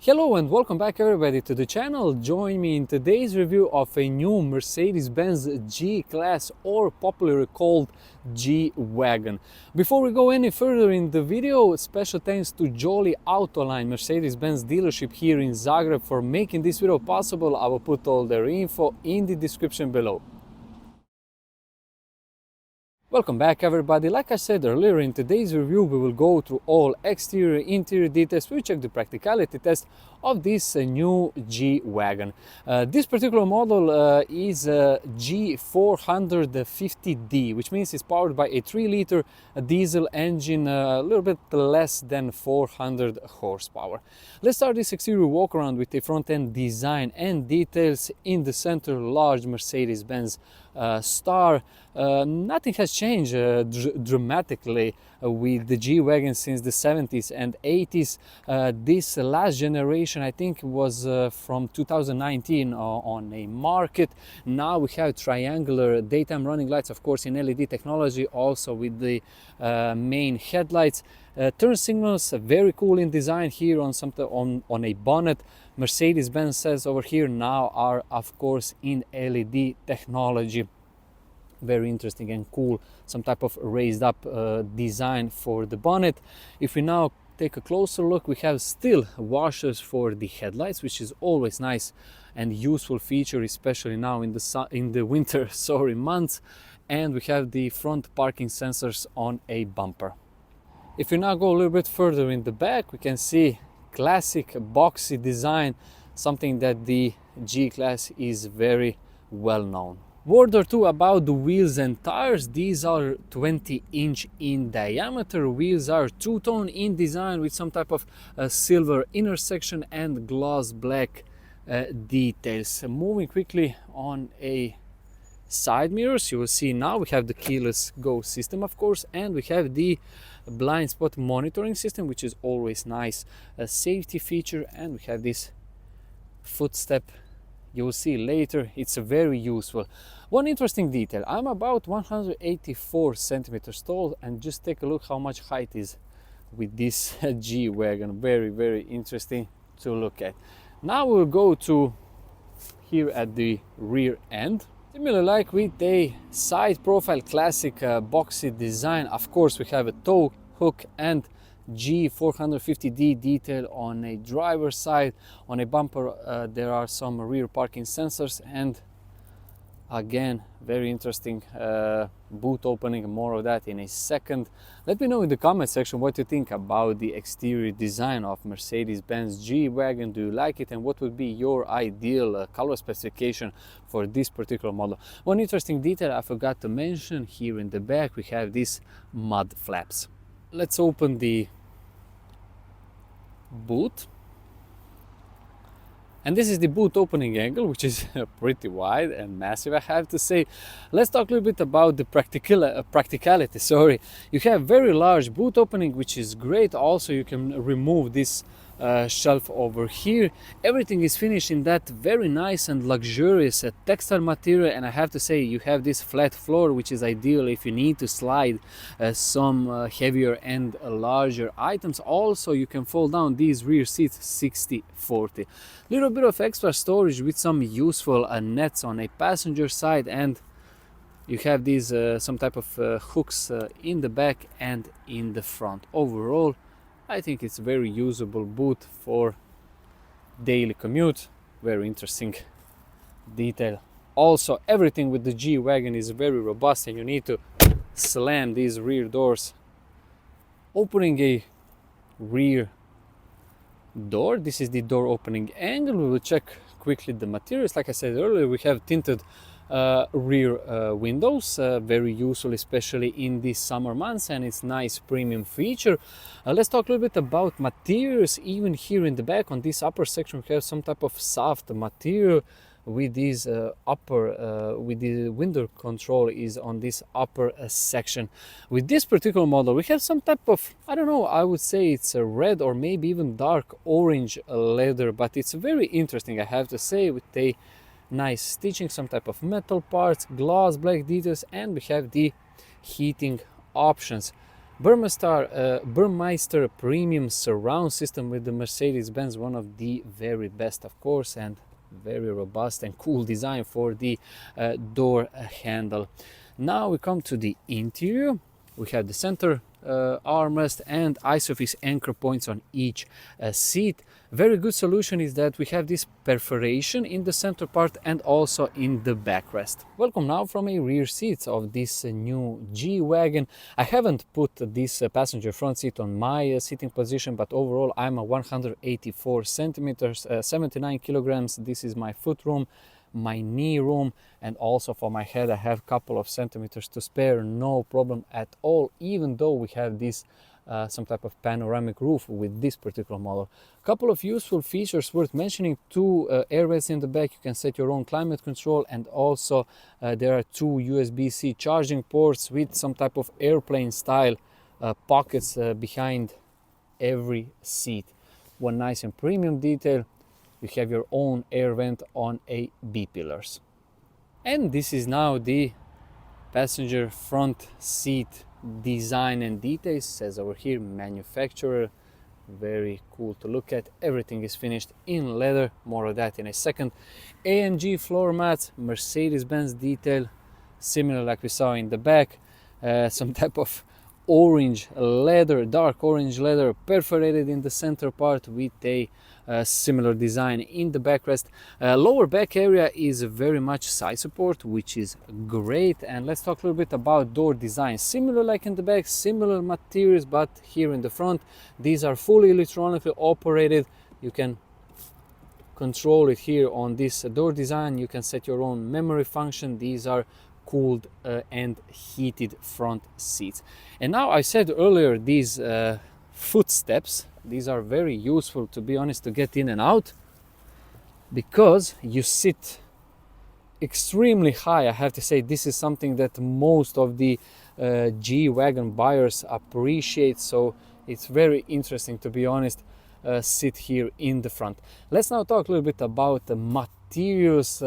Hello and welcome back everybody to the channel. Join me in today's review of a new Mercedes-Benz G-Class, or popularly called G-Wagon. Before we go any further in the video, special thanks to Jolly AUTOline Mercedes-Benz dealership here in Zagreb for making this video possible. I will put all their info in the description below. Welcome back everybody. Like I said earlier, in today's review we will go through all exterior interior details. We check the practicality test of this new G-Wagon. This particular model is G450D, which means it's powered by a 3-liter diesel engine, a little bit less than 400 horsepower. Let's start this exterior walk around with the front end design and details. In the center, large Mercedes-Benz star. Nothing has changed dramatically with the G-Wagon since the 70s and 80s. This last generation, I think, was from 2019 on a market. Now we have triangular daytime running lights, of course in LED technology, also with the main headlights. Turn signals, very cool in design here on a bonnet. Mercedes-Benz says over here now are of course in LED technology. Very interesting and cool, some type of raised up design for the bonnet. If we now take a closer look, we have still washers for the headlights, which is always nice and useful feature, especially now in the winter months. And we have the front parking sensors on a bumper. If we now go a little bit further in the back, we can see classic boxy design, something that the G-Class is very well known. Word or two about the wheels and tires. These are 20-inch in diameter. Wheels are two-tone in design with some type of silver intersection and gloss black details. Moving quickly on a side mirrors, you will see now we have the keyless go system, of course, and we have the blind spot monitoring system, which is always nice, a safety feature. And we have this footstep, you will see later, it's very useful. One interesting detail, I'm about 184 centimeters tall, and just take a look how much height is with this G-Wagon. Very interesting to look at. Now we'll go to here at the rear end. Similar like with a side profile classic boxy design, of course we have a tow hook and G450D detail on a driver's side. On a bumper there are some rear parking sensors, and again very interesting boot opening. More of that in a second. Let me know in the comment section what you think about the exterior design of Mercedes-Benz G-Wagon. Do you like it, and what would be your ideal color specification for this particular model? One interesting detail I forgot to mention, here in the back we have these mud flaps. Let's open the boot, and this is the boot opening angle, which is pretty wide and massive, I have to say. Let's talk a little bit about the practicality. Sorry, you have very large boot opening, which is great. Also you can remove this shelf over here. Everything is finished in that very nice and luxurious textile material, and I have to say you have this flat floor, which is ideal if you need to slide some heavier and larger items. Also you can fold down these rear seats 60/40. Little bit of extra storage with some useful nets on a passenger side, and you have these some type of hooks in the back and in the front. Overall I think it's a very usable boot for daily commute. Very interesting detail. Also everything with the G-Wagon is very robust, and you need to slam these rear doors. Opening a rear door, this is the door opening angle. We will check quickly the materials. Like I said earlier, we have tinted rear windows, very useful especially in these summer months, and it's nice premium feature. Let's talk a little bit about materials. Even here in the back on this upper section we have some type of soft material with these with the window control is on this upper section. With this particular model we have some type of, I don't know, I would say it's a red or maybe even dark orange leather, but it's very interesting, I have to say, with a nice stitching, some type of metal parts, gloss black details, and we have the heating options. Burmeister premium surround system with the Mercedes-Benz, one of the very best, of course, and very robust and cool design for the door handle. Now we come to the interior. We have the center armrest and ISOFIX anchor points on each seat. Very good solution is that we have this perforation in the center part and also in the backrest. Welcome now from a rear seat of this new G-Wagon. I haven't put this passenger front seat on my sitting position, but overall I'm a 184 centimeters, 79 kilograms. This is my foot room, my knee room, and also for my head I have a couple of centimeters to spare, no problem at all, even though we have this some type of panoramic roof with this particular model. Couple of useful features worth mentioning: two air vents in the back, you can set your own climate control, and also there are two USB-C charging ports with some type of airplane style pockets behind every seat. One nice and premium detail: you have your own air vent on a B-pillars. And this is now the passenger front seat design and details. Says over here manufacturer, very cool to look at. Everything is finished in leather, more of that in a second. AMG floor mats, Mercedes-Benz detail, similar like we saw in the back. Some type of orange leather, dark orange leather, perforated in the center part with a similar design in the backrest. Lower back area is very much side support, which is great. And let's talk a little bit about door design. Similar like in the back, similar materials, but here in the front these are fully electronically operated. You can control it here on this door design. You can set your own memory function. These are cooled and heated front seats. And now, I said earlier, these footsteps, these are very useful, to be honest, to get in and out, because you sit extremely high. I have to say, this is something that most of the G-Wagon buyers appreciate, so it's very interesting, to be honest, sit here in the front. Let's now talk a little bit about the materials.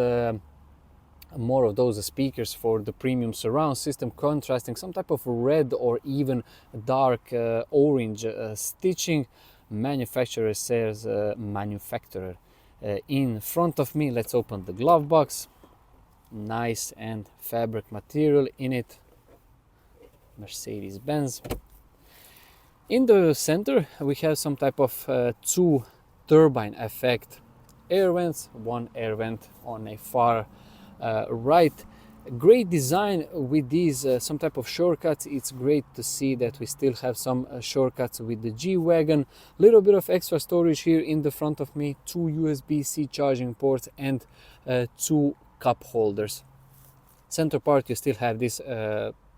More of those speakers for the premium surround system, contrasting some type of red or even dark orange stitching. Manufacturer says manufacturer in front of me. Let's open the glove box. Nice and fabric material in it, Mercedes-Benz. In the center we have some type of two turbine effect air vents, one air vent on a far right. Great design with these some type of shortcuts. It's great to see that we still have some shortcuts with the G-Wagon. Little bit of extra storage here in the front of me, two USB-C charging ports and two cup holders. Center part you still have this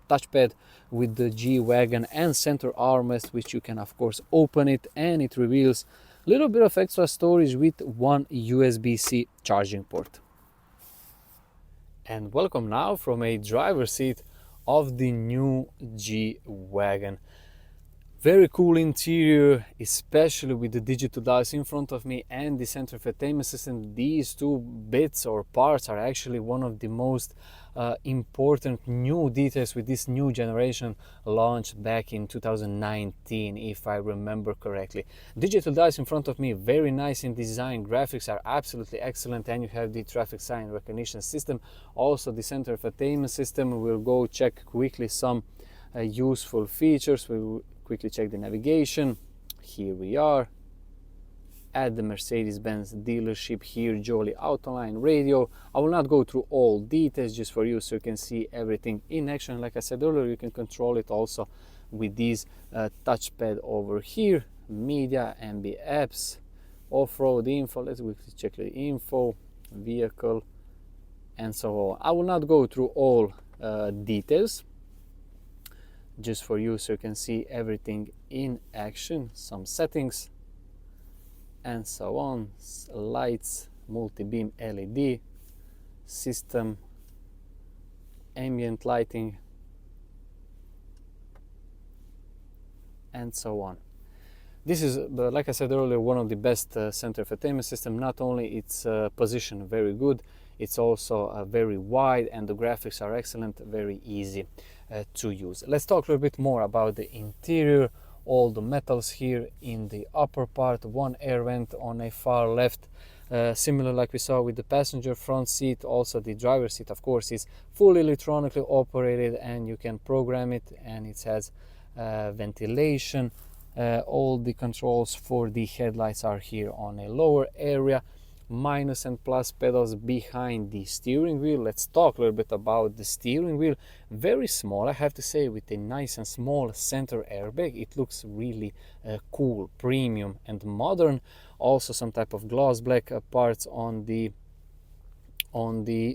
touchpad with the G-Wagon and center armrest, which you can of course open it and it reveals a little bit of extra storage with one USB-C charging port. And welcome now from a driver's seat of the new G-Wagon. Very cool interior, especially with the digital dials in front of me and the center infotainment system. These two bits or parts are actually one of the most important new details with this new generation, launched back in 2019, if I remember correctly. Digital dials in front of me, very nice in design. Graphics are absolutely excellent, and you have the traffic sign recognition system. Also the center infotainment system. We'll go check quickly some useful features. We will quickly check the navigation. Here we are at the Mercedes-Benz dealership here, Jolly AUTOline radio. I will not go through all details, just for you so you can see everything in action. Like I said earlier, you can control it also with these touchpad over here. Media, MB apps, off-road info. Let's quickly check the info, vehicle, and so on. I will not go through all details, just for you so you can see everything in action. Some settings and so on. Lights, multi-beam LED system, ambient lighting, and so on. This is, like I said earlier, one of the best center infotainment system. Not only its position very good, it's also very wide, and the graphics are excellent, very easy to use. Let's talk a little bit more about the interior. All the metals here in the upper part, one air vent on a far left, similar like we saw with the passenger front seat. Also the driver's seat, of course, is fully electronically operated and you can program it, and it has ventilation. All the controls for the headlights are here on a lower area. Minus and plus pedals behind the steering wheel. Let's talk a little bit about the steering wheel. Very small, I have to say, with a nice and small center airbag. It looks really cool, premium and modern. Also some type of gloss black parts on the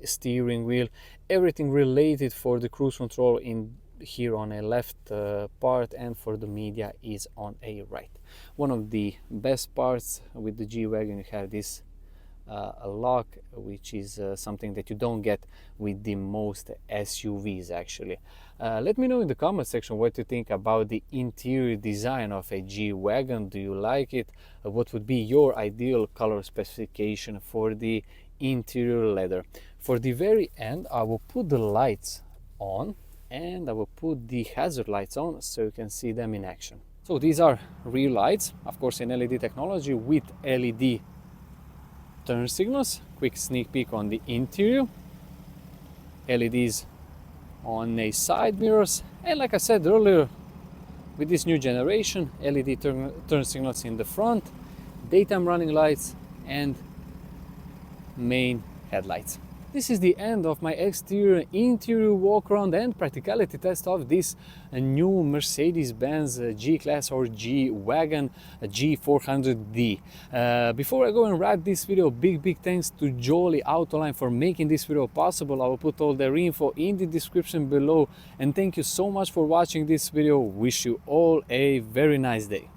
steering wheel. Everything related for the cruise control in here on a left part, and for the media is on a right. One of the best parts with the G-Wagon, you have this a lock, which is something that you don't get with the most SUVs actually. Let me know in the comment section what you think about the interior design of a G-Wagon. Do you like it? What would be your ideal color specification for the interior leather? For the very end, I will put the lights on and I will put the hazard lights on so you can see them in action. So these are rear lights, of course in LED technology with LED turn signals. Quick sneak peek on the interior. LEDs on a side mirrors, and like I said earlier, with this new generation, LED turn signals in the front, daytime running lights and main headlights. This is the end of my exterior interior walk around and practicality test of this new Mercedes-Benz G-Class or G-Wagon G400D. Before I go and wrap this video, big thanks to Jolly AUTOline for making this video possible. I will put all their info in the description below, and thank you so much for watching this video. Wish you all a very nice day.